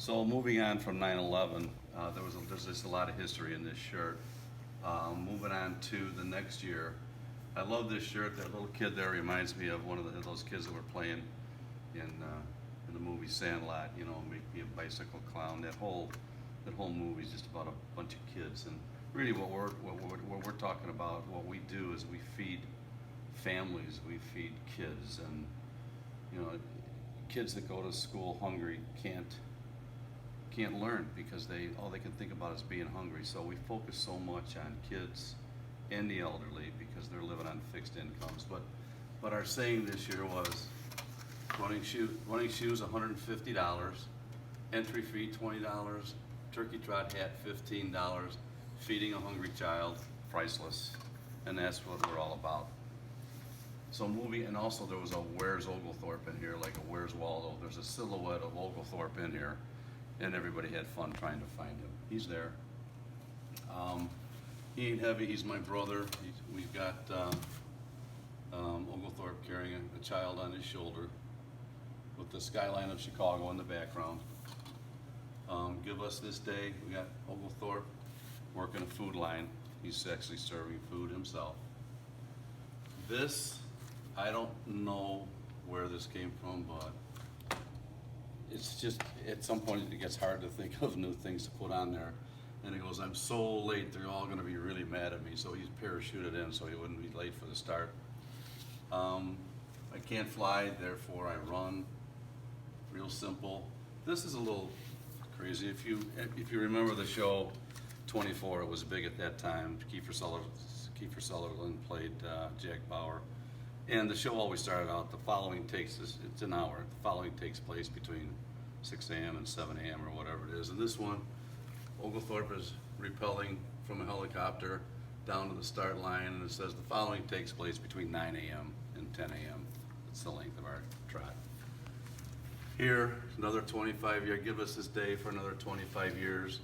So moving on from 9/11, there's just a lot of history in this shirt. Moving on to the next year, I love this shirt. That little kid there reminds me of one of those kids that were playing in the movie Sandlot. You know, make me a bicycle clown. That whole movie is just about a bunch of kids. And really, what we're talking about, what we do is we feed families, we feed kids, and you know, kids that go to school hungry can't learn because all they can think about is being hungry. So we focus so much on kids and the elderly because they're living on fixed incomes. But our saying this year was running shoes $150, entry fee $20, turkey trot hat $15, feeding a hungry child priceless, and that's what we're all about. So moving, and also there was a Where's Oglethorpe in here, like a Where's Waldo. There's a silhouette of Oglethorpe in here, and everybody had fun trying to find him. He's there. He ain't heavy. He's my brother. We've got Oglethorpe carrying a child on his shoulder with the skyline of Chicago in the background. Give us this day. We got Oglethorpe working a food line. He's actually serving food himself. This, I don't know where this came from, but it's just, at some point it gets hard to think of new things to put on there. And he goes, I'm so late, they're all gonna be really mad at me. So he's parachuted in so he wouldn't be late for the start. I can't fly, therefore I run. Real simple. This is a little crazy. If you remember the show 24, it was big at that time. Kiefer Sutherland played Jack Bauer. And the show always started out, it's an hour. The following takes place between 6 a.m. and 7 a.m. or whatever it is. And this one, Oglethorpe is rappelling from a helicopter down to the start line, and it says the following takes place between 9 a.m. and 10 a.m. That's the length of our trot. Here, another 25 year, give us this day for another 25 years.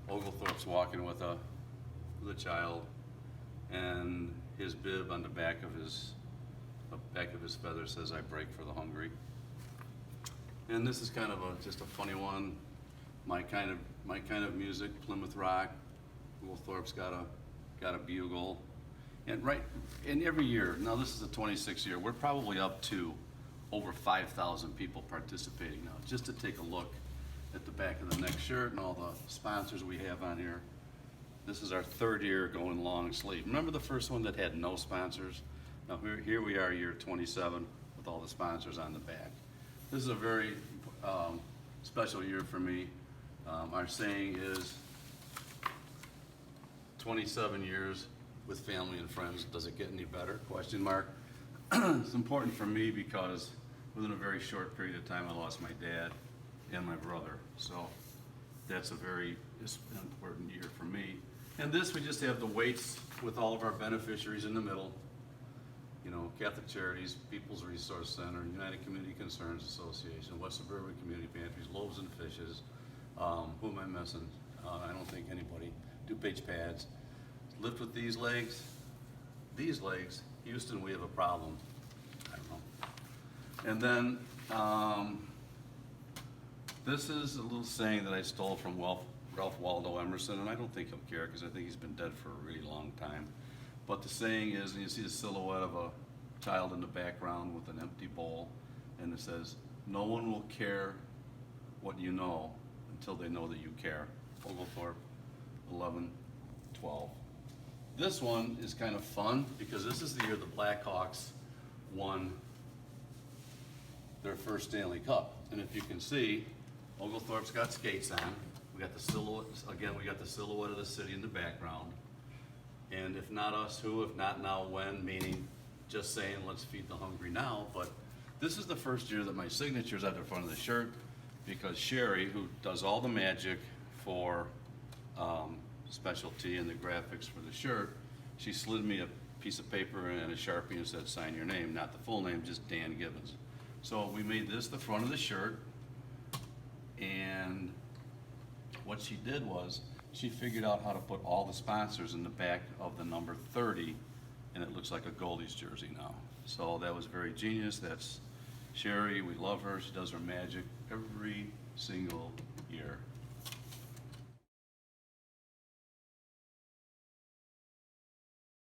Oglethorpe's walking with a child, and his bib on the back of his feather says, I break for the hungry. And this is kind of just a funny one. My kind of music, Plymouth Rock. Oglethorpe's got a bugle. And every year, now this is the 26th year, we're probably up to over 5,000 people participating now, just to take a look at the back of the next shirt and all the sponsors we have on here. This is our third year going long sleeve. Remember the first one that had no sponsors? Now here we are, year 27, with all the sponsors on the back. This is a very special year for me. Our saying is 27 years with family and friends. Does it get any better? Question mark. It's important for me because within a very short period of time, I lost my dad and my brother. So that's a very important year for me. And this, we just have the weights with all of our beneficiaries in the middle. You know, Catholic Charities, People's Resource Center, United Community Concerns Association, West Suburban Community Pantries, Loaves and Fishes. Who am I missing? I don't think anybody. DuPage Pads. Lift with these legs. These legs. Houston, we have a problem. I don't know. And then this is a little saying that I stole from Ralph Waldo Emerson, and I don't think he'll care because I think he's been dead for a really long time. But the saying is, and you see the silhouette of a child in the background with an empty bowl, and it says, no one will care what you know until they know that you care. Oglethorpe, 11/12. This one is kind of fun because this is the year the Blackhawks won their first Stanley Cup. And if you can see, Oglethorpe's got skates on. We got the silhouette, again, we got the silhouette of the city in the background. And if not us, who? If not now, when? Meaning just saying, let's feed the hungry now. But this is the first year that my signature's at the front of the shirt because Sherry, who does all the magic for specialty and the graphics for the shirt, she slid me a piece of paper and a Sharpie and said, sign your name, not the full name, just Dan Gibbons. So we made this the front of the shirt, and what she did was she figured out how to put all the sponsors in the back of the number 30, and it looks like a Goldie's jersey now. So that was very genius. That's Sherry, we love her. She does her magic every single